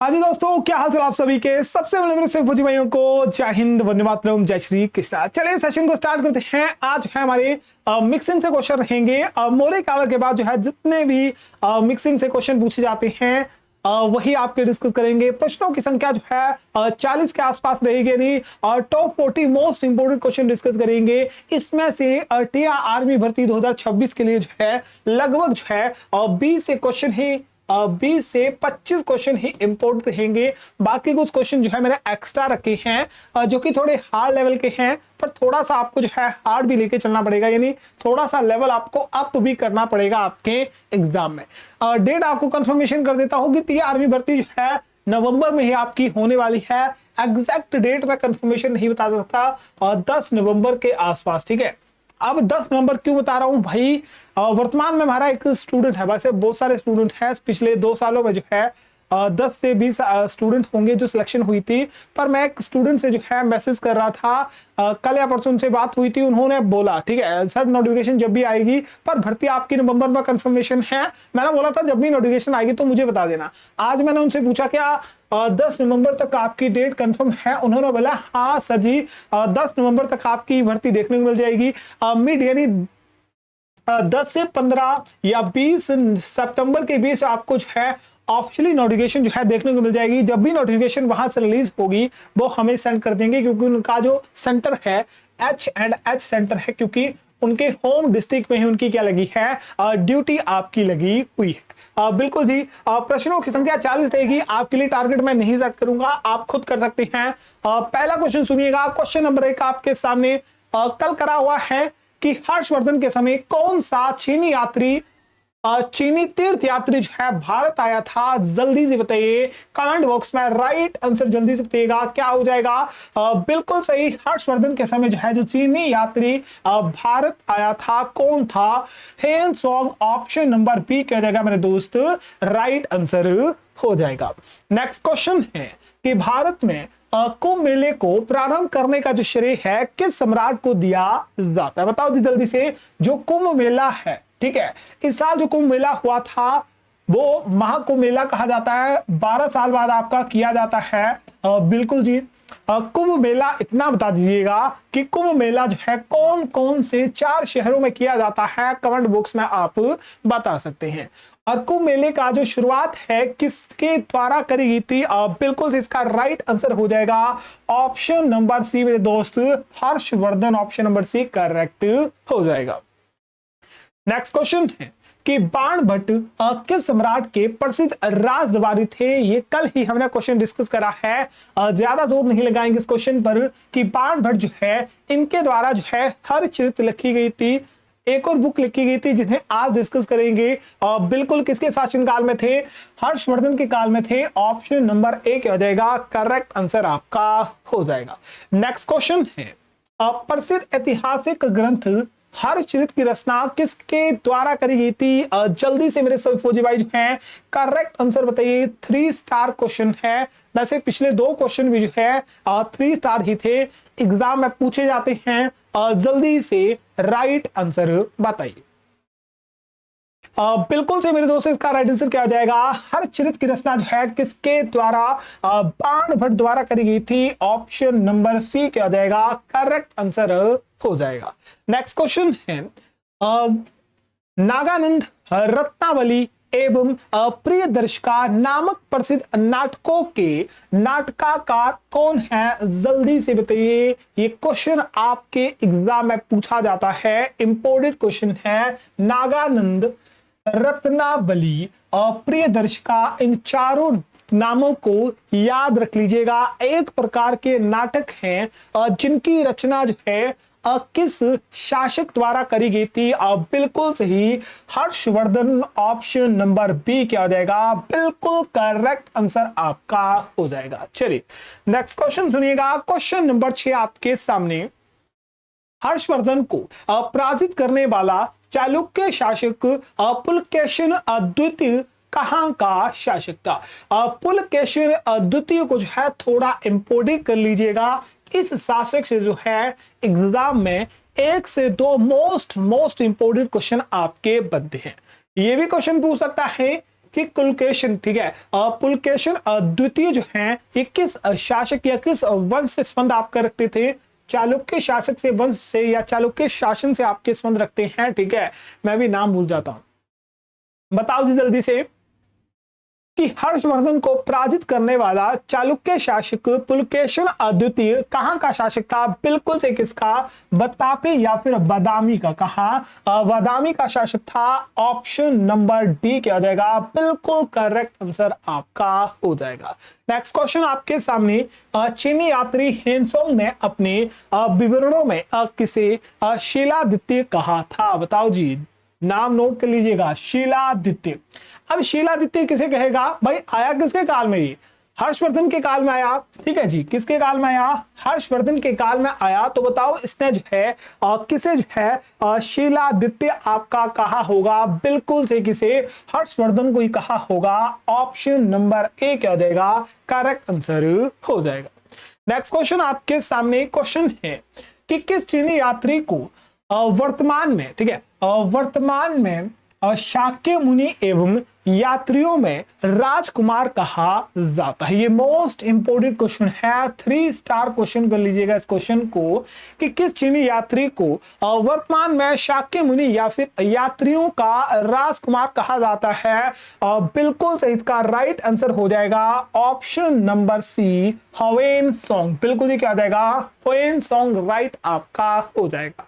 हाँ जी दोस्तों, क्या हाल चाल आप सभी के। सबसे पहले मेरे सिर्फ फौजी भाइयों को जय हिंद, वंदे मातरम, जय श्री कृष्णा। चलिए सेशन को स्टार्ट करते हैं। आज है हमारे मिक्सिंग से क्वेश्चन रहेंगे। मोरे काल के बाद जो है जितने भी मिक्सिंग से क्वेश्चन पूछे जाते हैं वही आपके डिस्कस करेंगे। प्रश्नों की संख्या जो है 40 के आसपास रहेगी। नहीं, top 40 most important question discuss करेंगे। इसमें से टीआर आर्मी भर्ती 2026 के लिए जो है लगभग जो है 20 से क्वेश्चन ही 20 से 25 क्वेश्चन ही इंपोर्टेंट रहेंगे। बाकी कुछ क्वेश्चन जो है मैंने एक्स्ट्रा रखे हैं जो कि थोड़े हार्ड लेवल के हैं, पर थोड़ा सा आपको जो है हार्ड भी लेके चलना पड़ेगा, यानी थोड़ा सा लेवल आपको अप भी करना पड़ेगा आपके एग्जाम में। डेट आपको कंफर्मेशन कर देता हूं कि टीआर आर्मी भर्ती जो है नवंबर में ही आपकी होने वाली है। एग्जैक्ट डेट में कंफर्मेशन नहीं बता सकता, 10 नवंबर के आसपास। ठीक है, अब 10 नवंबर क्यों बता रहा हूं भाई, वर्तमान में हमारा एक स्टूडेंट है, वैसे बहुत सारे स्टूडेंट हैं पिछले 2 सालों में जो है 10 से 20 स्टूडेंट होंगे जो सिलेक्शन हुई थी। पर मैं एक स्टूडेंट से जो है मैसेज कर रहा था, कल या परसों उनसे बात हुई थी। उन्होंने बोला ठीक है सर नोटिफिकेशन जब भी आएगी, पर भर्ती आपकी नवंबर में कंफर्मेशन है। मैंने बोला था जब भी नोटिफिकेशन आएगी तो मुझे बता देना। आज मैंने उनसे पूछा क्या 10 नवंबर तक आपकी डेट कंफर्म है? उन्होंने बोला हाँ सर जी 10 नवंबर तक आपकी भर्ती देखने को मिल जाएगी। मिड यानी 10 से 15 या 20 सितंबर के बीच आपको जो है ऑफिशियली नोटिफिकेशन जो है देखने को मिल जाएगी। जब भी नोटिफिकेशन वहां से रिलीज होगी वो हमें सेंड कर देंगे, क्योंकि उनका जो सेंटर है H&H सेंटर है, क्योंकि उनके होम डिस्ट्रिक्ट में ही उनकी क्या लगी है, ड्यूटी आपकी लगी हुई है। बिल्कुल जी, प्रश्नों की संख्या 40 रहेगी। आपके लिए टारगेट मैं नहीं सेट करूंगा, आप खुद कर सकते हैं। पहला क्वेश्चन सुनिएगा। क्वेश्चन नंबर 1 आपके सामने कल करा हुआ है कि हर्षवर्धन के समय कौन सा चीनी तीर्थ यात्री जो है भारत आया था? जल्दी से बताइए कमेंट बॉक्स में, राइट आंसर जल्दी से बताइएगा। क्या हो जाएगा? बिल्कुल सही, हर्षवर्धन के समय जो है जो चीनी यात्री भारत आया था, कौन था? हेन सॉन्ग, ऑप्शन नंबर बी क्या जाएगा मेरे दोस्त, राइट आंसर हो जाएगा। नेक्स्ट क्वेश्चन है कि भारत में कुंभ मेले को प्रारंभ करने का जो श्रेय है किस सम्राट को दिया जाता है? बताओ जी जल्दी से। जो कुंभ मेला है, ठीक है, इस साल जो कुंभ मेला हुआ था वो महाकुंभ मेला कहा जाता है। 12 साल बाद आपका किया जाता है। बिल्कुल जी, कुंभ मेला इतना बता दीजिएगा कि कुंभ मेला जो है कौन कौन से 4 शहरों में किया जाता है? कमेंट बॉक्स में आप बता सकते हैं। और कुंभ मेले का जो शुरुआत है किसके द्वारा करी गई थी? बिल्कुल से इसका राइट आंसर हो जाएगा ऑप्शन नंबर सी मेरे दोस्त, Harshvardhan. Option number C correct हो जाएगा। नेक्स्ट क्वेश्चन है कि बाण भट्ट किस सम्राट के प्रसिद्ध राजदरबारी थे? ये कल ही हमने क्वेश्चन डिस्कस करा है, ज्यादा जोर नहीं लगाएंगे इस क्वेश्चन पर कि बाण भट्ट जो है इनके द्वारा जो है हरचरित लिखी गई थी। एक और बुक लिखी गई थी जिन्हें आज डिस्कस करेंगे। बिल्कुल किसके शासन काल में थे? हर्षवर्धन के काल में थे। ऑप्शन नंबर ए क्या हो जाएगा, करेक्ट आंसर आपका हो जाएगा। नेक्स्ट क्वेश्चन है प्रसिद्ध ऐतिहासिक ग्रंथ हरचरित की रचना किसके द्वारा करी गई थी? जल्दी से मेरे सभी फौजी भाई जो हैं करेक्ट आंसर बताइए। 3 स्टार क्वेश्चन है, वैसे पिछले 2 क्वेश्चन भी जो है 3 स्टार ही थे, एग्जाम में पूछे जाते हैं। जल्दी से राइट आंसर बताइए। बिल्कुल से मेरे दोस्त इसका राइट आंसर क्या हो जाएगा? हरचरित की रचना जो है किसके द्वारा, बाण भट्ट द्वारा करी गई थी। ऑप्शन नंबर सी क्या हो जाएगा, करेक्ट आंसर हो जाएगा। नेक्स्ट क्वेश्चन है नागानंद, रत्नावली एवं प्रियदर्शिका नामक प्रसिद्ध नाटकों के नाटककार कौन है? जल्दी से बताइए। ये क्वेश्चन आपके एग्जाम में पूछा जाता है, इंपोर्टेंट क्वेश्चन है। नागानंद, रत्नावली और प्रियदर्शिका, इन चारों नामों को याद रख लीजिएगा। एक प्रकार के नाटक हैं जिनकी रचना जो है किस शासक द्वारा करी गई थी? बिल्कुल सही, हर्षवर्धन। ऑप्शन नंबर बी क्या हो जाएगा, बिल्कुल करेक्ट आंसर आपका हो जाएगा। चलिए नेक्स्ट क्वेश्चन सुनिएगा। क्वेश्चन नंबर 6 आपके सामने, हर्षवर्धन को पराजित करने वाला चालुक्य शासक पुलकेशिन द्वितीय कहां का शासक था? पुलकेशिन द्वितीय को जो है थोड़ा इंपोर्टेंट कर लीजिएगा। इस शासक से जो है एग्जाम में 1 से 2 मोस्ट इंपोर्टेंट क्वेश्चन आपके बनते हैं। ये भी क्वेश्चन पूछ सकता है कि कुलकेशन, ठीक है, पुलकेशन द्वितीय जो है ये किस शासक या किस वंश से संबंध आपका रखते थे? चालुक्य शासक से, वंश से या चालुक्य शासन से आपके संबंध रखते हैं, ठीक है। मैं भी नाम भूल जाता हूं। बताओ जी जल्दी से कि हर्षवर्धन को पराजित करने वाला चालुक्य शासक पुलकेशन अद्वितीय कहां का शासक था? बिल्कुल से किसका? बतापे या फिर बादामी का। कहा? बादामी का शासक था। ऑप्शन नंबर डी क्या हो जाएगा? बिल्कुल करेक्ट आंसर आपका हो जाएगा। नेक्स्ट क्वेश्चन आपके सामने, चीनी यात्री हेनसोंग ने अपने विवरणों में किसे शीलादित्य कहा था? बताओ जी, नाम नोट कर लीजिएगा, शीलादित्य। अब शीलादित्य किसे कहेगा भाई? आया किसके काल में? ये हर्षवर्धन के काल में आया, ठीक है जी। किसके काल में आया? हर्षवर्धन के काल में आया। तो बताओ इसने जो है किसे जो है शीलादित्य आपका कहा होगा? बिल्कुल से किसे? हर्षवर्धन को ही कहा होगा। ऑप्शन नंबर ए क्या हो जाएगा? करेक्ट आंसर हो जाएगा। नेक्स्ट क्वेश्चन आपके सामने क्वेश्चन है कि किस चीनी यात्री को वर्तमान में, ठीक है, वर्तमान में शाक्य मुनि एवं यात्रियों में राजकुमार कहा जाता है? ये मोस्ट इंपोर्टेंट क्वेश्चन है, 3 स्टार क्वेश्चन कर लीजिएगा इस क्वेश्चन को कि किस चीनी यात्री को वर्तमान में शाक्य मुनि या फिर यात्रियों का राजकुमार कहा जाता है? बिल्कुल सही, इसका राइट आंसर हो जाएगा ऑप्शन नंबर सी, ह्वेनसोंग। बिल्कुल ही क्या हो जाएगा? ह्वेनसोंग राइट आपका हो जाएगा।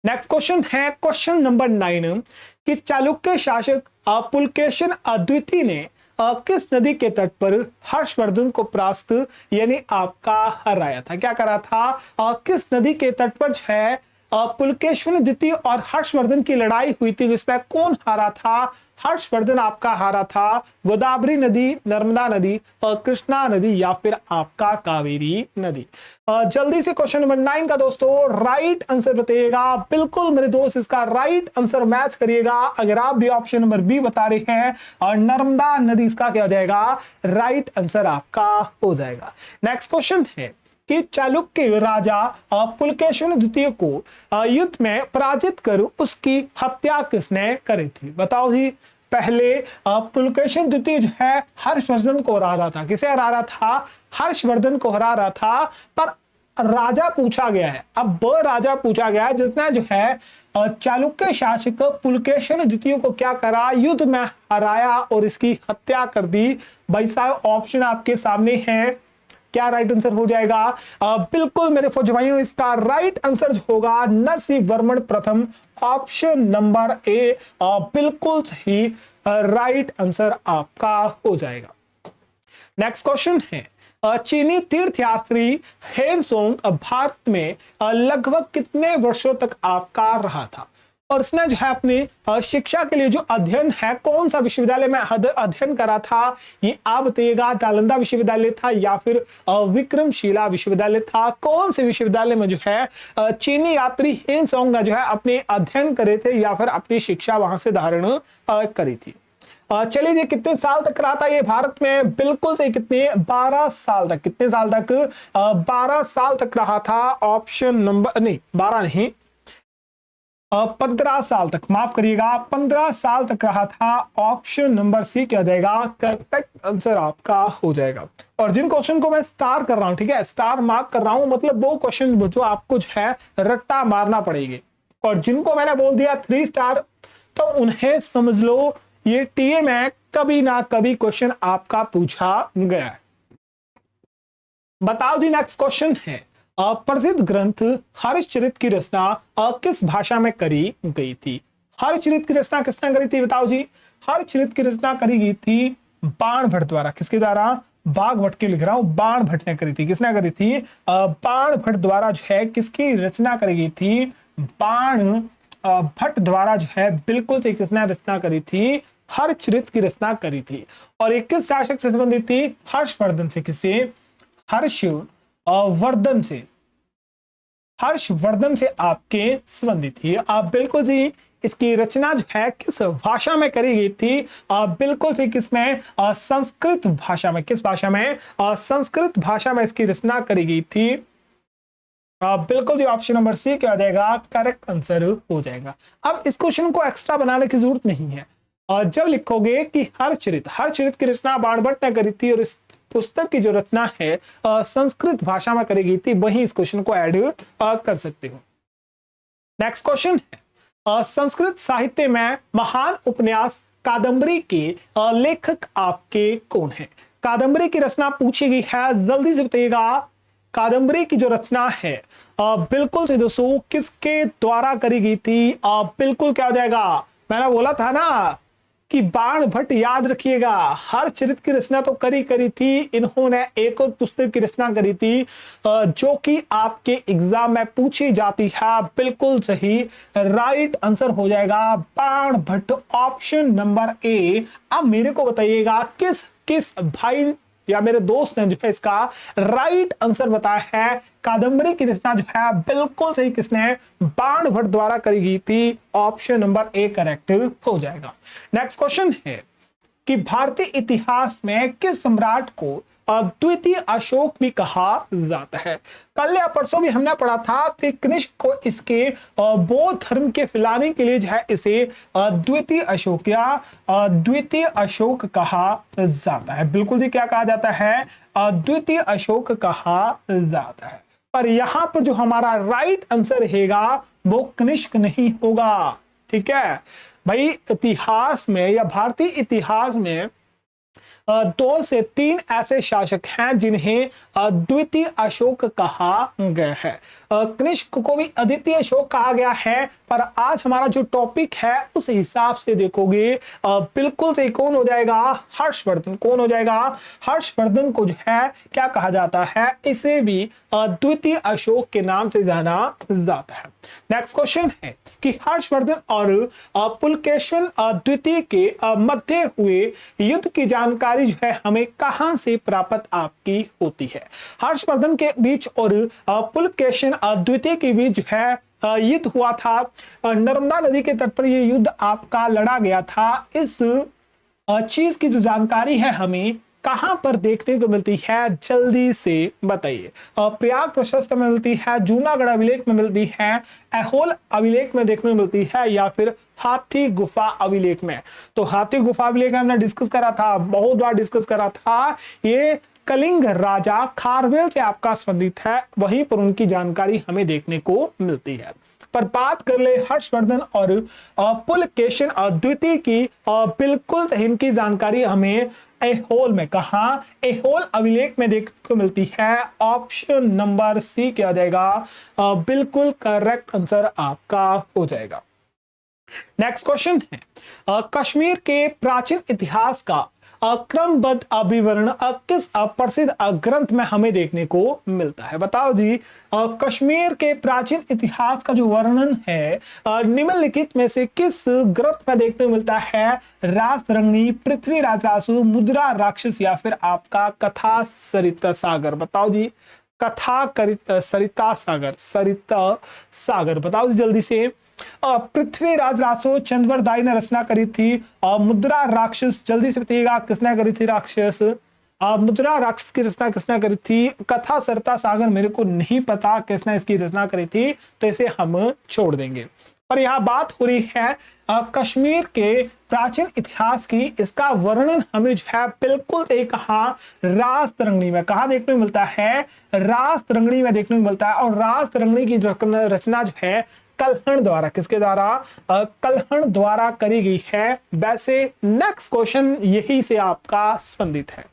नेक्स्ट क्वेश्चन है क्वेश्चन नंबर 9 कि चालुक्य शासक पुलकेशन अद्वितीय ने किस नदी के तट पर हर्षवर्धन को परास्त यानी आपका हराया था? क्या करा था? किस नदी के तट पर है पुलकेशन द्वितीय और हर्षवर्धन की लड़ाई हुई थी, जिसमें कौन हारा था? हर्षवर्धन आपका हारा था। गोदावरी नदी, नर्मदा नदी, कृष्णा नदी या फिर आपका कावेरी नदी? जल्दी से क्वेश्चन नंबर 9 का दोस्तों राइट आंसर बताइएगा। बिल्कुल मेरे दोस्त इसका राइट आंसर मैच करिएगा। अगर आप भी ऑप्शन नंबर बी बता रहे हैं और नर्मदा नदी, इसका क्या हो जाएगा? राइट आंसर आपका हो जाएगा। नेक्स्ट क्वेश्चन है कि चालुक्य राजा पुलकेशन द्वितीय को युद्ध में पराजित कर उसकी हत्या किसने करी थी? बताओ जी। पहले पुलकेशन द्वितीय जो है हर्षवर्धन को हरा रहा था। किसे हरा रहा था? हर्षवर्धन को हरा रहा था। पर राजा पूछा गया है, अब वो राजा पूछा गया है जिसने जो है चालुक्य शासक पुलकेशन द्वितीय को क्या करा? युद्ध में हराया और इसकी हत्या कर दी। भाई साहब ऑप्शन आपके सामने है, क्या राइट आंसर हो जाएगा? बिल्कुल मेरे फौजी भाइयों इसका राइट आंसर होगा नरसिंहवर्मन प्रथम। ऑप्शन नंबर ए बिल्कुल सही राइट आंसर आपका हो जाएगा। नेक्स्ट क्वेश्चन है चीनी तीर्थयात्री हेनसोंग भारत में लगभग कितने वर्षों तक आपका रहा था? और इसने जो है अपने शिक्षा के लिए जो अध्ययन है कौन सा विश्वविद्यालय में अध्ययन करा था? ये आप बताइएगा। नालंदा विश्वविद्यालय था या फिर विक्रमशिला विश्वविद्यालय था? कौन से विश्वविद्यालय में जो है चीनी यात्री हेनसोंग ने जो है अपने अध्ययन करे थे या फिर अपनी शिक्षा वहां से धारण करी थी? चलिए जी, कितने साल तक रहा था ये भारत में? बिल्कुल से कितने? 12 साल तक। कितने साल तक? 12 साल तक रहा था। ऑप्शन नंबर नहीं, 12 नहीं, 15 साल तक, माफ करिएगा, 15 साल तक रहा था। ऑप्शन नंबर सी क्या जाएगा? करेक्ट आंसर आपका हो जाएगा। और जिन क्वेश्चन को मैं स्टार कर रहा हूं, ठीक है, स्टार मार्क कर रहा हूं, मतलब वो क्वेश्चन जो आपको जो है रट्टा मारना पड़ेगी। और जिनको मैंने बोल दिया 3 स्टार, तो उन्हें समझ लो ये टीए में कभी ना कभी क्वेश्चन आपका पूछा गया है। बताओ जी। नेक्स्ट क्वेश्चन है प्रसिद्ध ग्रंथ हर्षचरित की रचना किस भाषा में करी गई थी? हर्षचरित की रचना किसने करी थी? बताओ जी। हर्षचरित की रचना करी गई थी बाणभट्ट द्वारा। किसके द्वारा? बागभट्ट की लिख रहा हूं, बाणभट्ट ने करी थी। किसने करी थी? बाणभट्ट द्वारा जो है किसकी रचना करी गई थी? बाणभट्ट द्वारा जो है बिल्कुल से किसने रचना करी थी? हर्षचरित की रचना करी थी। और एक किस शासक से संबंधित थी? हर्षवर्धन से। किससे? हर्षवर्धन से। हर्षवर्धन से आपके संबंधित थी। आप बिल्कुल जी इसकी रचना जो है किस भाषा में करी गई थी? बिल्कुल से किसमें? संस्कृत भाषा में। किस भाषा में? संस्कृत भाषा में इसकी रचना करी गई थी। बिल्कुल जी ऑप्शन नंबर सी क्या हो जाएगा? करेक्ट आंसर हो जाएगा। अब इस क्वेश्चन को एक्स्ट्रा बनाने की जरूरत नहीं है, और जब लिखोगे कि हर चरित की रचना बाणभट्ट ने करी थी और इस पुस्तक की जो रचना है संस्कृत भाषा में करी गई थी, वहीं इस क्वेश्चन को ऐड कर सकते हो। नेक्स्ट क्वेश्चन है संस्कृत साहित्य में महान उपन्यास कादंबरी के लेखक आपके कौन है? कादंबरी की रचना पूछी गई है, जल्दी से बताइएगा। कादंबरी की जो रचना है बिल्कुल से दोस्तों किसके द्वारा करी गई थी? बिल्कुल क्या हो जाएगा, मैंने बोला था ना कि बाणभट्ट, याद रखिएगा। हर चरित की रचना तो करी थी, इन्होंने एक और पुस्तक की रचना करी थी जो कि आपके एग्जाम में पूछी जाती है। बिल्कुल सही, राइट आंसर हो जाएगा बाणभट्ट, ऑप्शन नंबर ए। अब मेरे को बताइएगा किस किस भाई या मेरे दोस्त ने जो है इसका राइट आंसर बताया है। कादंबरी की रचना जो है बिल्कुल सही किसने? बाणभट्ट द्वारा करी गई थी, ऑप्शन नंबर ए करेक्ट हो जाएगा। नेक्स्ट क्वेश्चन है कि भारतीय इतिहास में किस सम्राट को द्वितीय अशोक भी कहा जाता है? कल या परसों भी हमने पढ़ा था कि कनिष्क को इसके बौद्ध धर्म के फैलाने के लिए जो है इसे द्वितीय अशोक या द्वितीय अशोक कहा जाता है। बिल्कुल जी, क्या कहा जाता है? द्वितीय अशोक कहा जाता है। पर यहां पर जो हमारा राइट आंसर रहेगा वो कनिष्क नहीं होगा। ठीक है भाई, इतिहास में या भारतीय इतिहास में 2 से 3 ऐसे शासक हैं जिन्हें द्वितीय अशोक कहा गया है। कनिष्क को भी अद्वितीय अशोक कहा गया है, पर आज हमारा जो टॉपिक है उस हिसाब से देखोगे बिल्कुल से कौन हो जाएगा? हर्षवर्धन। कौन हो जाएगा? हर्षवर्धन को जो है क्या कहा जाता है? इसे भी द्वितीय अशोक के नाम से जाना जाता है। नेक्स्ट क्वेश्चन है कि हर्षवर्धन और पुलकेशिन द्वितीय के मध्य हुए युद्ध की जानकारी जो है हमें कहां से प्राप्त आपकी होती है? हर्षवर्धन के बीच और पुलकेशिन द्वितीय के बीच जो है युद्ध हुआ था, नर्मदा नदी के तट पर यह युद्ध आपका लड़ा गया था। इस चीज की जो जानकारी है हमें कहां पर देखने को मिलती है? जल्दी से बताइए। प्रयाग प्रशस्त में मिलती है, जूनागढ़ अभिलेख में मिलती है, ऐहोल अभिलेख में देखने को मिलती है, या फिर हाथी गुफा अभिलेख में? तो हाथी गुफा अभिलेख हमने डिस्कस करा था, बहुत बार डिस्कस करा था। ये कलिंग राजा खारवेल से आपका संबंधित है, वहीं पर उनकी जानकारी हमें देखने को मिलती है। पर बात कर ले हर्षवर्धन और पुलकेशिन द्वितीय की, बिल्कुल इनकी जानकारी हमें ऐहोल में, कहा? ऐहोल अभिलेख में देखने को मिलती है, ऑप्शन नंबर सी क्या हो जाएगा? बिल्कुल करेक्ट आंसर आपका हो जाएगा। नेक्स्ट क्वेश्चन है कश्मीर के प्राचीन इतिहास का क्रमबद्ध विवरण किस प्रसिद्ध ग्रंथ में हमें देखने को मिलता है? बताओ जी। कश्मीर के प्राचीन इतिहास का जो वर्णन है निम्नलिखित में से किस ग्रंथ में देखने को मिलता है? राजतरंगिणी, पृथ्वीराज रासु, मुद्रा राक्षस, या फिर आपका कथा सरिता सागर? बताओ जी। कथा सरिता सागर बताओ जी जल्दी से। पृथ्वीराज रासो चंद्रवरदाई ने रचना करी थी। मुद्रा राक्षस, जल्दी से बताइएगा किसने करी थी? राक्षस मुद्रा राक्षस की रचना किसने करी थी? कथा सरिता सागर मेरे को नहीं पता किसने इसकी रचना करी थी, तो इसे हम छोड़ देंगे। पर यहां बात हो रही है कश्मीर के प्राचीन इतिहास की। इसका वर्णन हमें जो है बिल्कुल सही कहा राजतरंगिणी में। कहा देखने को मिलता है? राजतरंगिणी में देखने को मिलता है। और राजतरंगिणी की रचना जो है कल्हण द्वारा, किसके द्वारा? कल्हण द्वारा करी गई है। वैसे नेक्स्ट क्वेश्चन यही से आपका संबंधित है।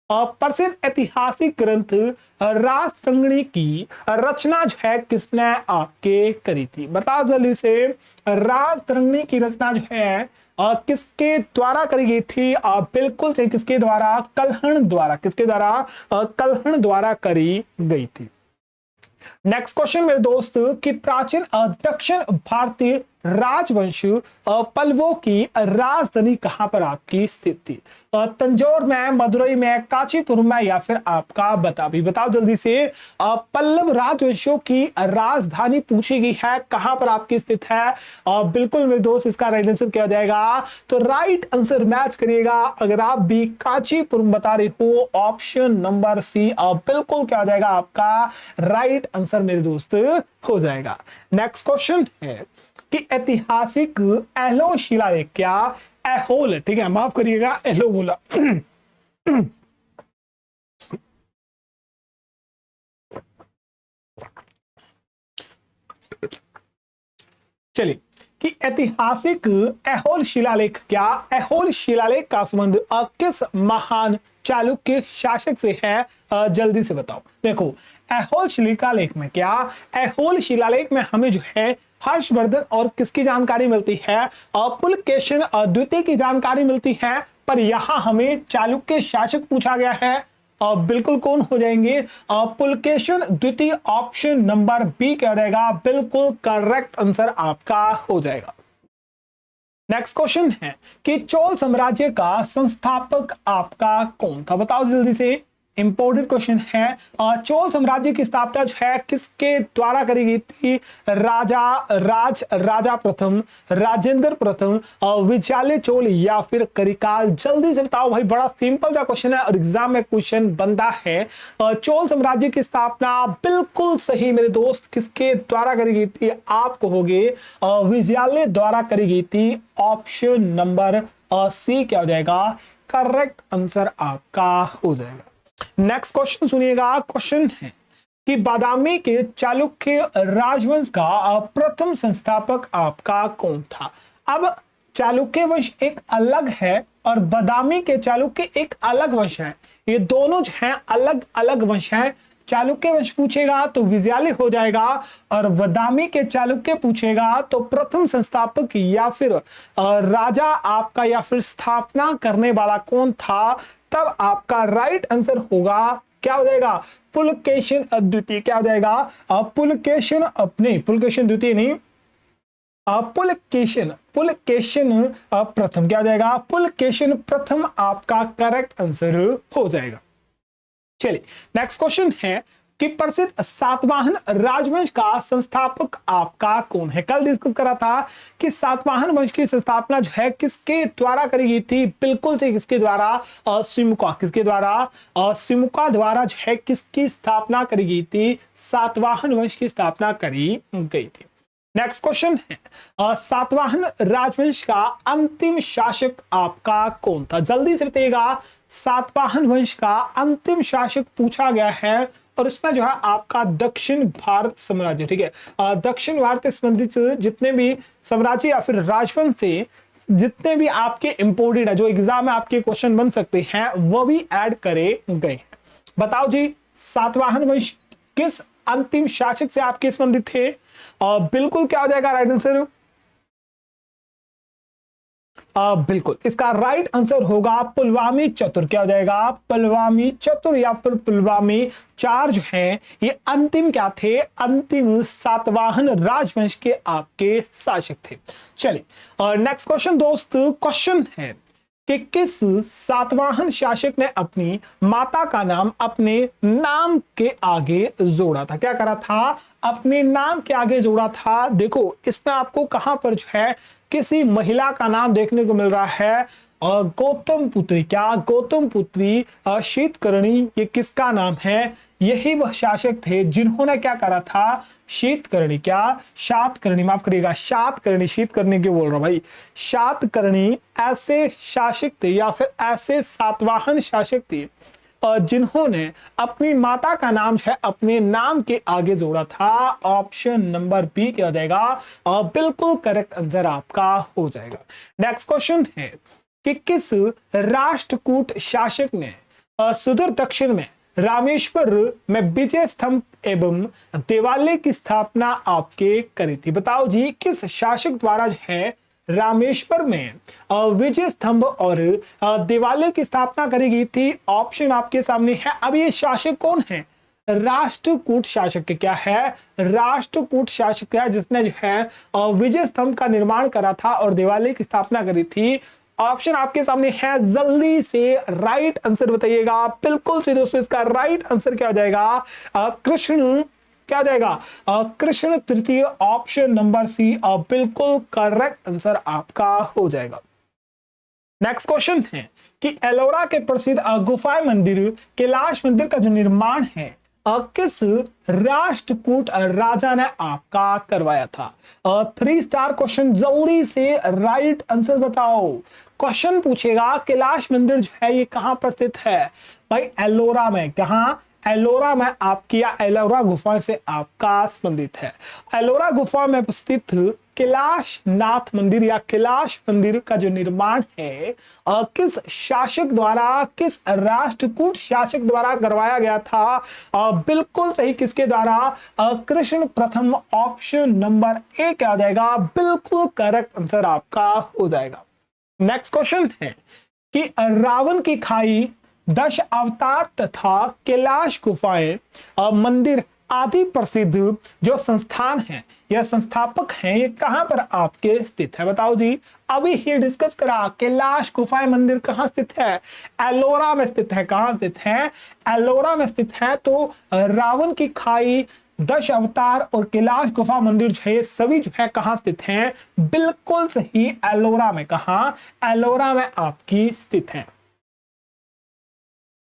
प्रसिद्ध ऐतिहासिक ग्रंथ राजतरंगिणी की रचना जो है किसने आपके करी थी? बताओ जल्दी से। राजतरंगिणी की रचना जो है किसके द्वारा करी गई थी? बिल्कुल सही, किसके द्वारा? कल्हण द्वारा। किसके द्वारा? कल्हण द्वारा करी गई थी। नेक्स्ट क्वेश्चन मेरे दोस्त कि प्राचीन दक्षिण भारतीय राजवंश पल्लवों की राजधानी कहां पर आपकी स्थित थी? तंजौर में, मदुरई में, कांचीपुर में, या फिर आपका बताबी? बताओ जल्दी से। पल्लव राजवंशों की राजधानी पूछी गई है, कहां पर आपकी स्थित है? बिल्कुल मेरे दोस्त इसका राइट आंसर क्या हो जाएगा? तो राइट आंसर मैच करिएगा। अगर आप भी कांचीपुर बता रहे हो, ऑप्शन नंबर सी बिल्कुल क्या हो जाएगा आपका राइट आंसर मेरे दोस्त हो जाएगा। नेक्स्ट क्वेश्चन है कि ऐतिहासिक ऐहोल शिलालेख, क्या एहोल है, ठीक है, माफ करिएगा, एलो बोला। चलिए कि ऐतिहासिक ऐहोल शिलालेख, क्या ऐहोल शिलालेख का संबंध किस महान चालुक्य शासक से है? जल्दी से बताओ। देखो ऐहोल शिलालेख में, क्या ऐहोल शिलालेख में हमें जो है हर्षवर्धन और किसकी जानकारी मिलती है? पुलकेशिन द्वितीय की जानकारी मिलती है, पर यहां हमें चालुक्य शासक पूछा गया है। बिल्कुल कौन हो जाएंगे? पुलकेशिन द्वितीय, ऑप्शन नंबर बी क्या रहेगा? बिल्कुल करेक्ट आंसर आपका हो जाएगा। नेक्स्ट क्वेश्चन है कि चोल साम्राज्य का संस्थापक आपका कौन था? बताओ जल्दी से, इंपॉर्टेंट क्वेश्चन है। चोल साम्राज्य की स्थापना जो है किसके द्वारा करी गई थी? राजा प्रथम, राजेंद्र प्रथम, विजय चोल या फिर करिकाल? जल्दी से बताओ भाई, बड़ा सिंपल सा क्वेश्चन है और एग्जाम में क्वेश्चन बनता है। चोल साम्राज्य की स्थापना बिल्कुल सही मेरे दोस्त किसके द्वारा करी गई थी? आप कहोगे विजय द्वारा करी गई थी। ऑप्शन नंबर सी क्या हो जाएगा? करेक्ट आंसर आपका हो जाएगा। नेक्स्ट क्वेश्चन सुनिएगा। क्वेश्चन है कि बादामी के चालुक्य राजवंश का प्रथम संस्थापक आपका कौन था? अब चालुक्य वंश एक अलग है और बादामी के चालुक्य एक अलग वंश है, ये दोनों जो हैं अलग अलग वंश हैं। चालुक्य वंश पूछेगा तो विजयालय हो जाएगा और बादामी के चालुक्य पूछेगा तो प्रथम संस्थापक या फिर राजा आपका या फिर स्थापना करने वाला कौन था? तब आपका राइट आंसर होगा क्या हो जाएगा? पुलकेशिन द्वितीय। क्या हो जाएगा? पुलकेशिन अपने, पुलकेशिन द्वितीय नहीं, पुलकेशिन प्रथम। क्या हो जाएगा? पुलकेशिन प्रथम आपका करेक्ट आंसर हो जाएगा। चलिए नेक्स्ट क्वेश्चन है कि प्रसिद्ध सातवाहन राजवंश का संस्थापक आपका कौन है? कल डिस्कस करा था कि सातवाहन वंश की स्थापना जो है किसके द्वारा करी गई थी? बिल्कुल से किसके द्वारा? सिमुका। किसके द्वारा? सिमुका द्वारा जो है किसकी स्थापना करी गई थी? सातवाहन वंश की स्थापना करी गई थी। नेक्स्ट क्वेश्चन है सातवाहन राजवंश का अंतिम शासक आपका कौन था? जल्दी से बताइएगा। सातवाहन वंश का अंतिम शासक पूछा गया है और इसमें जो है आपका दक्षिण भारत साम्राज्य, ठीक है, दक्षिण भारत से संबंधित जितने भी साम्राज्य या फिर राजवंश से जितने भी आपके इंपोर्टेड है, जो एग्जाम में आपके क्वेश्चन बन सकते हैं, वो भी ऐड करे गए हैं। बताओ जी, सातवाहन वंश किस अंतिम शासक से आपके संबंधित थे? बिल्कुल क्या हो जाएगा राइट आंसर? बिल्कुल इसका राइट आंसर होगा पुलवामी चतुर। क्या हो जाएगा? पुलवामी चतुर या फिर पुलवामी चार जो है ये अंतिम क्या थे? अंतिम सातवाहन राजवंश के आपके शासक थे। चलिए नेक्स्ट क्वेश्चन दोस्त, क्वेश्चन है कि किस सातवाहन शासक ने अपनी माता का नाम अपने नाम के आगे जोड़ा था? क्या करा था? अपने नाम के आगे जोड़ा था। देखो इसमें आपको कहां पर जो है किसी महिला का नाम देखने को मिल रहा है, गौतम पुत्री। क्या? गौतम पुत्री शीतकर्णी, ये किसका नाम है? यही वह शासक थे जिन्होंने क्या करा था? शीतकर्णी, क्या? शातकर्णी, माफ करिएगा, शातकर्णी, शीतकर्णी क्यों बोल रहा हूं भाई, शातकर्णी ऐसे शासक थे या फिर ऐसे सातवाहन शासक थे जिन्होंने अपनी माता का नाम जो है अपने नाम के आगे जोड़ा था। ऑप्शन नंबर बी क्या हो जाएगा? बिल्कुल करेक्ट आंसर आपका हो जाएगा। नेक्स्ट क्वेश्चन है कि किस राष्ट्रकूट शासक ने सुदूर दक्षिण में रामेश्वर में विजय स्तंभ एवं देवालय की स्थापना आपके करी थी? बताओ जी, किस शासक द्वारा जो है रामेश्वर में विजय स्तंभ और देवालय की स्थापना करी गई थी? ऑप्शन आपके सामने है। अब ये शासक कौन है? राष्ट्रकूट शासक। क्या है? राष्ट्रकूट शासक है जिसने जो है विजय स्तंभ का निर्माण करा था और देवालय की स्थापना करी थी। ऑप्शन आपके सामने है, जल्दी से राइट आंसर बताइएगा। बिल्कुल से दोस्तों इसका राइट आंसर क्या हो जाएगा? कृष्ण, क्या जाएगा? कृष्ण तृतीय, ऑप्शन नंबर सी बिल्कुल करेक्ट आंसर आपका हो जाएगा। नेक्स्ट क्वेश्चन है कि एलोरा के प्रसिद्ध गुफा मंदिर कैलाश मंदिर का जो निर्माण है किस राष्ट्रकूट राजा ने आपका करवाया था? 3 स्टार क्वेश्चन, जल्दी से राइट आंसर बताओ। क्वेश्चन पूछेगा कैलाश मंदिर जो है ये कहां पर स्थित है? भाई एलोरा में। कहां? एलोरा में आपकी, या एलोरा गुफा से आपका संबंधित है। एलोरा गुफा में स्थित कैलाश नाथ मंदिर या कैलाश मंदिर का जो निर्माण है किस शासक द्वारा, किस राष्ट्रकूट शासक द्वारा करवाया गया था? बिल्कुल सही, किसके द्वारा? कृष्ण प्रथम। ऑप्शन नंबर ए क्या हो जाएगा? बिल्कुल करेक्ट आंसर आपका हो जाएगा। नेक्स्ट क्वेश्चन है कि रावण की खाई, 10 अवतार तथा कैलाश गुफाएं मंदिर आदि प्रसिद्ध जो संस्थान है या संस्थापक हैं, ये कहां पर आपके स्थित है? बताओ जी। अभी ही डिस्कस करा, कैलाश गुफाएं मंदिर कहां स्थित है? एलोरा में स्थित है। कहां स्थित है? एलोरा में स्थित है। तो रावण की खाई, 10 अवतार और कैलाश गुफा मंदिर जो है सभी जो है कहां स्थित हैं? बिल्कुल सही, एलोरा में। कहां? एलोरा में आपकी स्थित है।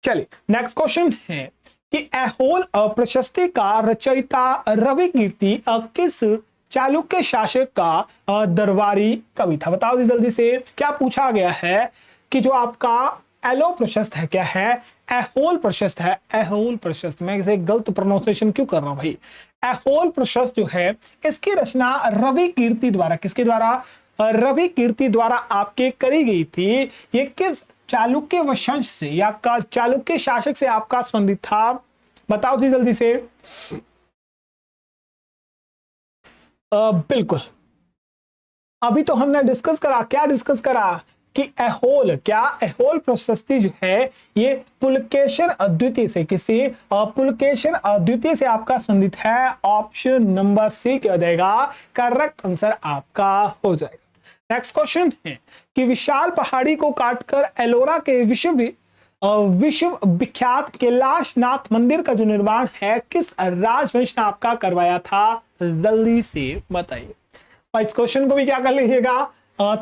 चलिए नेक्स्ट क्वेश्चन है कि ऐहोल प्रशस्ति का रचयिता रवि कीर्ति किस चालुक्य शासक का दरबारी कवि था? बताओ जल्दी से। क्या पूछा गया है कि जो आपका एलो प्रशस्त है, क्या है? ऐहोल प्रशस्त है। ऐहोल प्रशस्त, मैं इसे गलत प्रोनाउंसिएशन क्यों कर रहा हूं भाई? ऐहोल प्रशस्त जो है इसकी रचना रवि कीर्ति द्वारा, किसके द्वारा? रवि कीर्ति द्वारा आपके करी गई थी। ये किस चालुक्य वंश से या चालुक्य शासक से आपका संबंधित था? बताओ जी जल्दी से। बिल्कुल, अभी तो हमने डिस्कस करा, क्या डिस्कस करा कि ऐहोल, क्या ऐहोल प्रशस्ति जो है ये पुलकेशन अद्वितीय से, किसी पुलकेशन अद्वितीय से आपका संबंधित है। ऑप्शन नंबर सी क्या हो जाएगा? करेक्ट आंसर आपका हो जाएगा। नेक्स्ट क्वेश्चन है कि विशाल पहाड़ी को काटकर एलोरा के विश्व विख्यात कैलाशनाथ मंदिर का जो निर्माण है किस राजवंश ने आपका करवाया था? जल्दी से बताइए। इस क्वेश्चन को भी क्या कर लीजिएगा?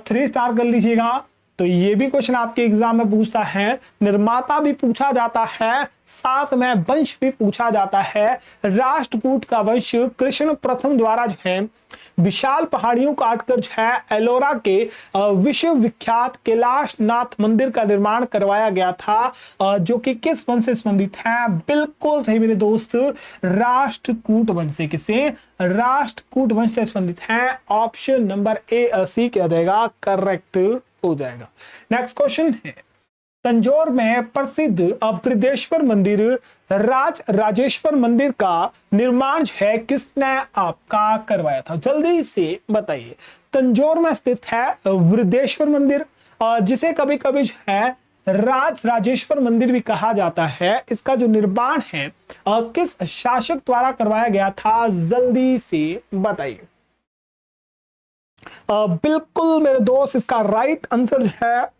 3 स्टार कर लीजिएगा। तो ये भी क्वेश्चन आपके एग्जाम में पूछता है, निर्माता भी पूछा जाता है, साथ में वंश भी पूछा जाता है। राष्ट्रकूट का वंश कृष्ण प्रथम द्वारा जो है विशाल पहाड़ियों काटकर जो है एलोरा के विश्व विख्यात कैलाशनाथ मंदिर का निर्माण करवाया गया था, जो कि किस वंश से संबंधित है? बिल्कुल सही मेरे दोस्त, राष्ट्रकूट वंश से। किसे? राष्ट्रकूट वंश से संबंधित है। ऑप्शन नंबर ए सी क्या देगा? करेक्ट हो जाएगा। नेक्स्ट क्वेश्चन है तंजौर में प्रसिद्ध बृहदेश्वर मंदिर, राजेश्वर मंदिर का निर्माण है किसने आपका करवाया था? जल्दी से बताइए। तंजौर में स्थित है बृहदेश्वर मंदिर, जिसे कभी कभी जो है राजेश्वर मंदिर भी कहा जाता है। इसका जो निर्माण है किस शासक द्वारा करवाया गया था? जल्दी से बताइए। बिल्कुल मेरे दोस्त, इसका राइट आंसर है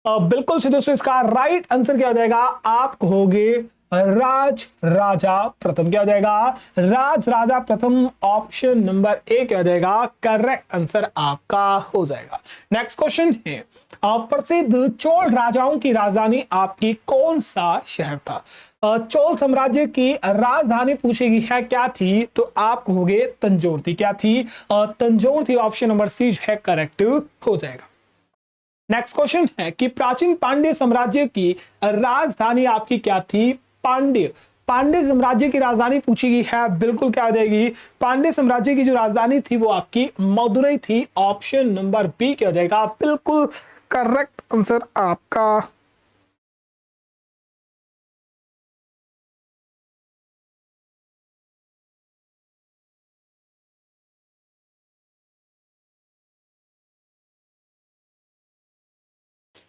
बिल्कुल से दोस्तों, इसका राइट आंसर क्या हो जाएगा? आप कहोगे राज राजा प्रथम। क्या हो जाएगा? राज राजा प्रथम। ऑप्शन नंबर ए क्या हो जाएगा? करेक्ट आंसर आपका हो जाएगा। नेक्स्ट क्वेश्चन है प्रसिद्ध चोल राजाओं की राजधानी आपकी कौन सा शहर था? चोल साम्राज्य की राजधानी पूछी गई है, क्या थी? तो आप कहोगे तंजौर थी। क्या थी? तंजौर थी। ऑप्शन नंबर सी है करेक्ट हो जाएगा। नेक्स्ट क्वेश्चन है कि प्राचीन पांड्य साम्राज्य की राजधानी आपकी क्या थी? पांड्य साम्राज्य की राजधानी पूछी गई है। बिल्कुल क्या हो जाएगी? पांड्य साम्राज्य की जो राजधानी थी वो आपकी मदुरई थी। ऑप्शन नंबर बी क्या हो जाएगा? बिल्कुल करेक्ट आंसर आपका।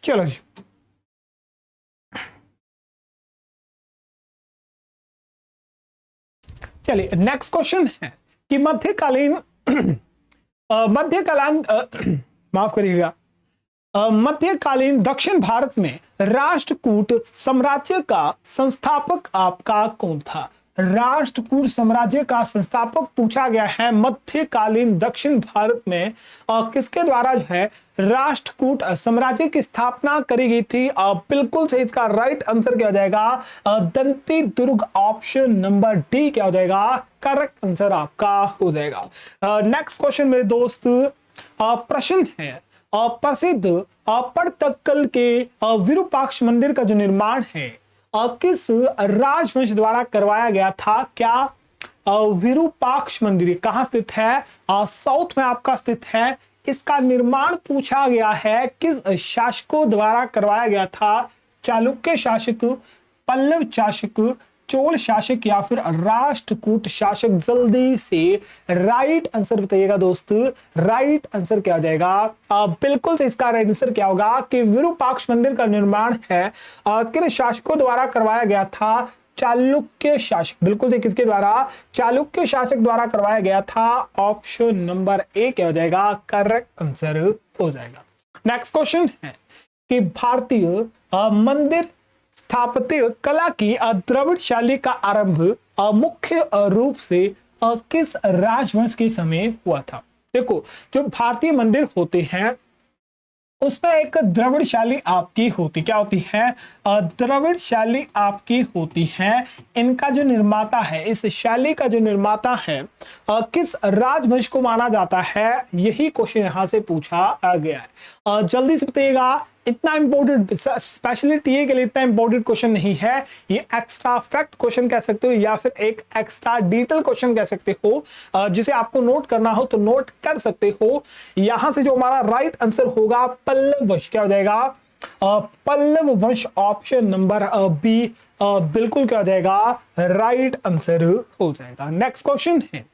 चलो जी, चलिए नेक्स्ट क्वेश्चन है कि मध्यकालीन माफ करिएगा, मध्यकालीन दक्षिण भारत में राष्ट्रकूट साम्राज्य का संस्थापक आपका कौन था? राष्ट्रकूट साम्राज्य का संस्थापक पूछा गया है मध्यकालीन दक्षिण भारत में किसके द्वारा जो है राष्ट्रकूट साम्राज्य की स्थापना करी गई थी? बिल्कुल सही, इसका राइट आंसर क्या हो जाएगा? दंती दुर्ग, ऑप्शन नंबर डी क्या हो जाएगा? करेक्ट आंसर आपका हो जाएगा। नेक्स्ट क्वेश्चन मेरे दोस्त, प्रश्न है प्रसिद्ध पड़तक्कल के विरूपाक्ष मंदिर का जो निर्माण है किस राजवंश द्वारा करवाया गया था? क्या विरूपाक्ष मंदिर कहां स्थित है? साउथ में आपका स्थित है। इसका निर्माण पूछा गया है किस शासकों द्वारा करवाया गया था? चालुक्य शासक, पल्लव शासक, चोल शासक या फिर राष्ट्रकूट शासक? जल्दी से राइट आंसर बताइएगा दोस्त, राइट आंसर क्या हो जाएगा? बिल्कुल से इसका राइट आंसर क्या होगा कि विरूपाक्ष मंदिर का निर्माण है किन शासकों द्वारा करवाया गया था? चालुक्य शासक। बिल्कुल से किसके द्वारा? चालुक्य शासक द्वारा करवाया गया था। ऑप्शन नंबर ए क्या हो जाएगा? करेक्ट आंसर हो जाएगा। नेक्स्ट क्वेश्चन है कि भारतीय मंदिर स्थापत्य कला की द्रविड़ शैली का आरंभ मुख्य रूप से किस राजवंश के समय हुआ था? देखो, जो भारतीय मंदिर होते हैं उसमें एक द्रविड़ शैली आपकी होती, क्या होती है? द्रविड़ शैली आपकी होती है। इनका जो निर्माता है, इस शैली का जो निर्माता है किस राजवंश को माना जाता है? यही क्वेश्चन यहां से पूछा गया है। जल्दी से बताइएगा। इतना इंपॉर्टेंट, स्पेशली टीए के लिए इतना इंपॉर्टेंट क्वेश्चन नहीं है, ये एक्स्ट्रा फैक्ट क्वेश्चन कह सकते हो या फिर एक एक्स्ट्रा डिटेल क्वेश्चन कह सकते हो, जिसे आपको नोट करना हो तो नोट कर सकते हो। यहां से जो हमारा राइट आंसर होगा पल्लव वंश, क्या हो जाएगा? पल्लव वंश, ऑप्शन नंबर बी बिल्कुल क्या हो जाएगा? राइट आंसर हो जाएगा। नेक्स्ट क्वेश्चन है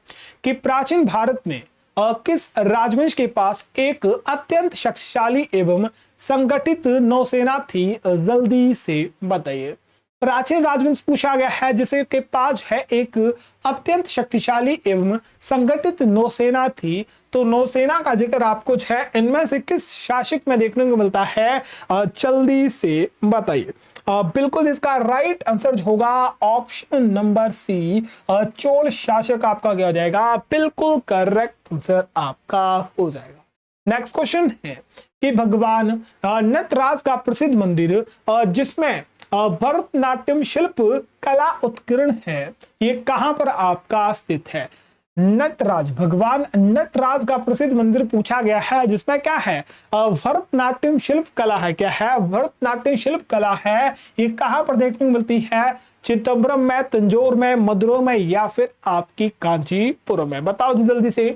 कि प्राचीन भारत में किस राजवंश के पास एक अत्यंत शक्तिशाली एवं संगठित नौसेना थी? जल्दी से बताइए। प्राचीन राजवंश पूछा गया है जिसे के पास है एक अत्यंत शक्तिशाली एवं संगठित नौसेना थी, तो नौसेना का जिक्र आपको है इनमें से किस शासक में देखने को मिलता है? जल्दी से बताइए। बिल्कुल इसका राइट आंसर होगा ऑप्शन नंबर सी, चोल शासक आपका क्या हो जाएगा? बिल्कुल करेक्ट आंसर आपका हो जाएगा। नेक्स्ट क्वेश्चन है कि भगवान नटराज का प्रसिद्ध मंदिर जिसमें भरतनाट्यम शिल्प कला उत्कीर्ण है, ये कहां पर आपका स्थित है? नटराज, भगवान नटराज का प्रसिद्ध मंदिर पूछा गया है जिसमें क्या है? भरतनाट्यम शिल्प कला है। क्या है? भरतनाट्यम शिल्प कला है। ये कहां पर देखने को मिलती है? चिदम्बरम में, तंजौर में, मदुरै में या फिर आपकी कांचीपुरम में? बताओ जल्दी से।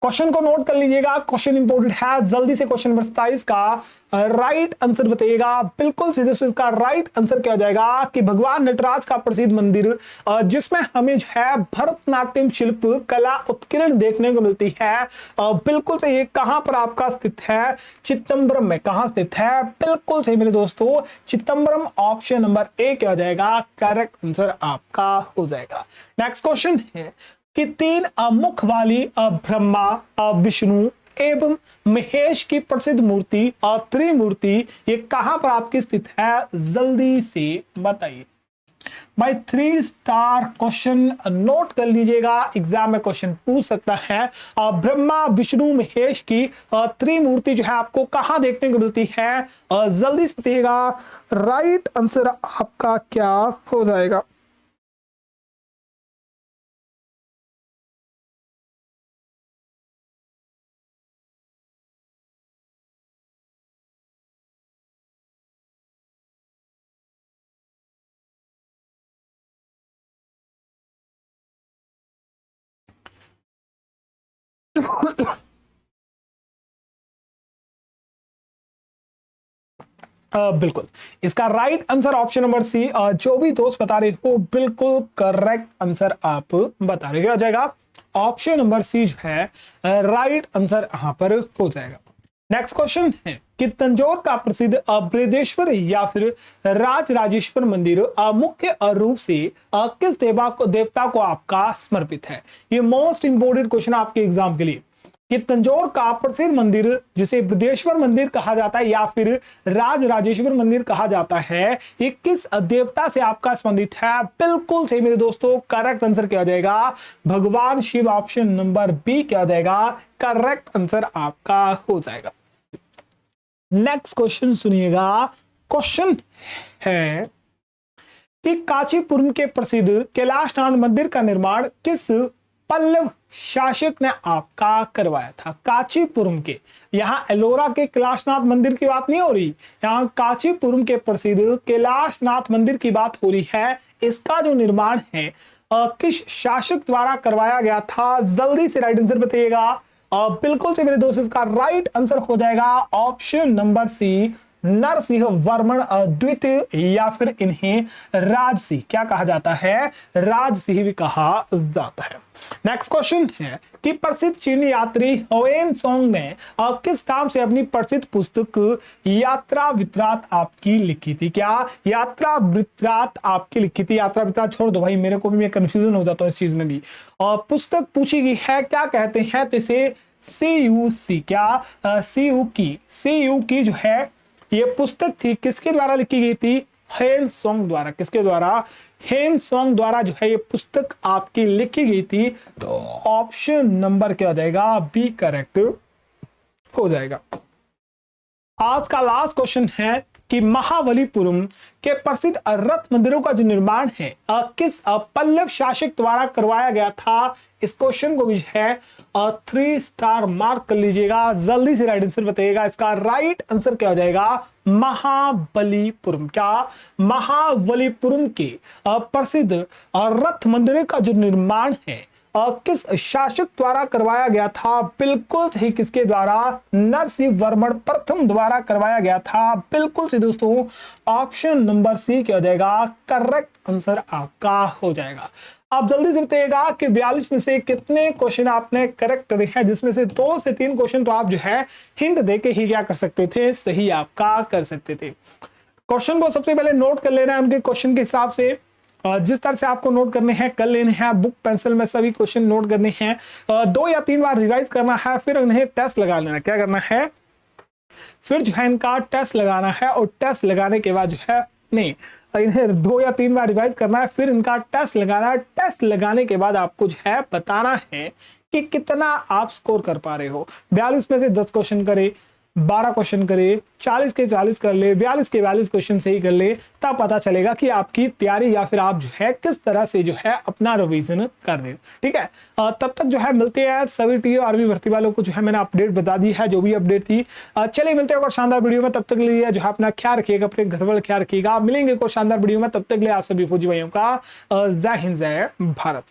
क्वेश्चन को नोट कर लीजिएगा, क्वेश्चन इंपोर्टेंट है। जल्दी से क्वेश्चन नंबर 27 का राइट आंसर बताइएगा। बिल्कुल सीधे से इसका राइट आंसर क्या हो जाएगा कि भगवान नटराज का प्रसिद्ध मंदिर जिसमें हमें जो है भरतनाट्यम शिल्प कला उत्कीर्ण देखने को मिलती है, बिल्कुल सही। कहां पर आपका स्थित है? चिदम्बरम में। कहां स्थित है? बिल्कुल सही मेरे दोस्तों, चिदम्बरम, ऑप्शन नंबर ए क्या हो जाएगा? करेक्ट आंसर आपका हो जाएगा। नेक्स्ट क्वेश्चन है कि तीन मुख वाली ब्रह्मा, विष्णु एवं महेश की प्रसिद्ध मूर्ति त्रिमूर्ति, ये कहां पर आपकी स्थित है? जल्दी से बताइए भाई। 3 स्टार क्वेश्चन नोट कर लीजिएगा, एग्जाम में क्वेश्चन पूछ सकता है। ब्रह्मा, विष्णु, महेश की त्रिमूर्ति जो है आपको कहां देखने को मिलती है? जल्दी से बताइएगा, राइट आंसर आपका क्या हो जाएगा? बिल्कुल इसका right answer option number C, जो भी दोस्त बता रहे हो बिल्कुल करेक्ट आंसर आप बता रहे हो। क्या जाएगा? ऑप्शन नंबर सी जो है राइट आंसर यहां पर हो जाएगा। नेक्स्ट क्वेश्चन है कि तंजौर का प्रसिद्ध बृहदेश्वर या फिर राज राजेश्वर मंदिर मुख्य रूप से किस देवता को आपका समर्पित है? ये मोस्ट इंपोर्टेंट क्वेश्चन आपके एग्जाम के लिए। कि तंजौर का प्रसिद्ध मंदिर जिसे बृहदेश्वर मंदिर कहा जाता है या फिर राजराजेश्वर मंदिर कहा जाता है, ये किस देवता से आपका संबंधित है? बिल्कुल सही मेरे दोस्तों, करेक्ट आंसर क्या हो जाएगा? भगवान शिव। ऑप्शन नंबर बी क्या हो जाएगा? करेक्ट आंसर आपका हो जाएगा। नेक्स्ट क्वेश्चन सुनिएगा। क्वेश्चन है कि कांचीपुरम के प्रसिद्ध कैलाशनाथ मंदिर का निर्माण किस पल्लव शासक ने आपका करवाया था? कांचीपुरम के, यहां एलोरा के कैलाशनाथ मंदिर की बात नहीं हो रही, यहां कांचीपुरम के प्रसिद्ध कैलाशनाथ मंदिर की बात हो रही है। इसका जो निर्माण है किस शासक द्वारा करवाया गया था? जल्दी से राइट आंसर बताइएगा। बिल्कुल से मेरे दोस्त, इसका राइट आंसर हो जाएगा option number C, Narasimha Varman द्वितीय, या फिर इन्हें राजसिंह क्या कहा जाता है? राजसिंह भी कहा जाता है। नेक्स्ट क्वेश्चन है कि प्रसिद्ध चीनी यात्री हुएन त्सोंग ने किस नाम से अपनी प्रसिद्ध पुस्तक यात्रा वृत्तांत आपकी लिखी थी? क्या यात्रा वृत्तांत आपकी लिखी थी? यात्रा वृत्तांत छोड़ दो भाई, मेरे को भी मैं कंफ्यूजन हो जाता हूं इस चीज में भी। और पुस्तक पूछी गई है, क्या कहते हैं? तो इसे CUC, क्या CU की जो है ये पुस्तक थी, किसके द्वारा लिखी गई थी? हुएन त्सोंग द्वारा। किसके द्वारा? हुएन त्सोंग द्वारा जो है ये पुस्तक आपकी लिखी गई थी। तो ऑप्शन नंबर क्या हो जाएगा? बी करेक्ट हो जाएगा। आज का लास्ट क्वेश्चन है कि महाबलीपुरम के प्रसिद्ध रथ मंदिरों का जो निर्माण है किस पल्लव शासक द्वारा करवाया गया था? इस क्वेश्चन को भी है 3 स्टार मार्क कर लीजिएगा। जल्दी से राइट आंसर बताइएगा। इसका राइट आंसर क्या हो जाएगा? महाबलीपुरम। क्या? महाबलीपुरम के प्रसिद्ध रथ मंदिरों का जो निर्माण है किस शासक द्वारा करवाया गया था? बिल्कुल सही, किसके द्वारा? नरसिंह वर्मन प्रथम द्वारा करवाया गया था। बिल्कुल सही दोस्तों, ऑप्शन नंबर सी क्या हो जाएगा? करेक्ट आंसर आपका हो जाएगा। आप जल्दी से बताइएगा कि 42 में से कितने क्वेश्चन आपने करेक्ट करे हैं, जिसमें से 2 से 3 क्वेश्चन तो आप जो है हिंट देके ही क्या कर सकते थे? सही आपका कर सकते थे। क्वेश्चन को सबसे पहले नोट कर लेना है उनके क्वेश्चन के हिसाब से। जिस तरह से आपको नोट करने हैं कर लेने हैं, बुक पेंसिल में सभी क्वेश्चन नोट करने हैं। 2 या 3 बार रिवाइज करना है, फिर उन्हें टेस्ट लगा लेना। क्या करना है? फिर जो है इनका टेस्ट लगाना है, और टेस्ट लगाने के बाद जो है नहीं, इन्हें 2 या 3 बार रिवाइज करना है, फिर इनका टेस्ट लगाना है। टेस्ट लगाने के बाद आपको जो है बताना है कि कितना आप स्कोर कर पा रहे हो। 42 में से 10 क्वेश्चन करे, 12 क्वेश्चन करे, 40 के 40 कर ले, 42 के 42 क्वेश्चन सही कर ले, तब पता चलेगा कि आपकी तैयारी या फिर आप जो है किस तरह से जो है अपना रिवीजन कर रहे हो। ठीक है, तब तक जो है मिलते हैं सभी टीओ आर्मी भर्ती वालों को। जो है मैंने अपडेट बता दी है, जो भी अपडेट थी। चलिए मिलते हैं और शानदार वीडियो में, तब तक के लिए जो है अपना ख्याल रखिएगा, अपने घर वाले ख्याल रखिएगा। मिलेंगे कोई शानदार वीडियो में, तब तक के लिए आप सभी फौजी भाइयों का जय हिंद जय भारत।